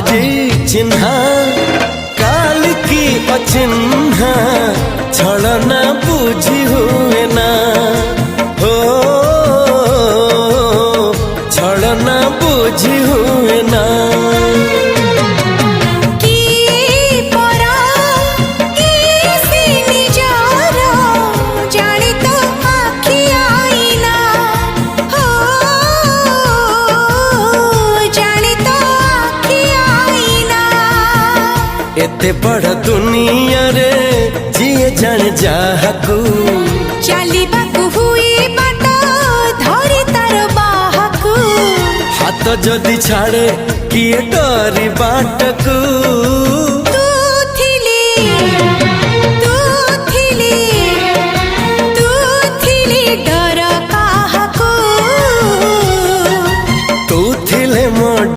आजी चिन्हा काल की अचिन्हा छलना बुझी हुए ना हो छलना बुझी हुए ना एते बड़ दुनिया रे जिए जान जाहकू चलिबाकू हुई बाट धरी तार बाहकू हाथ जदि छाड़े किए डरी बाटकू तू थिली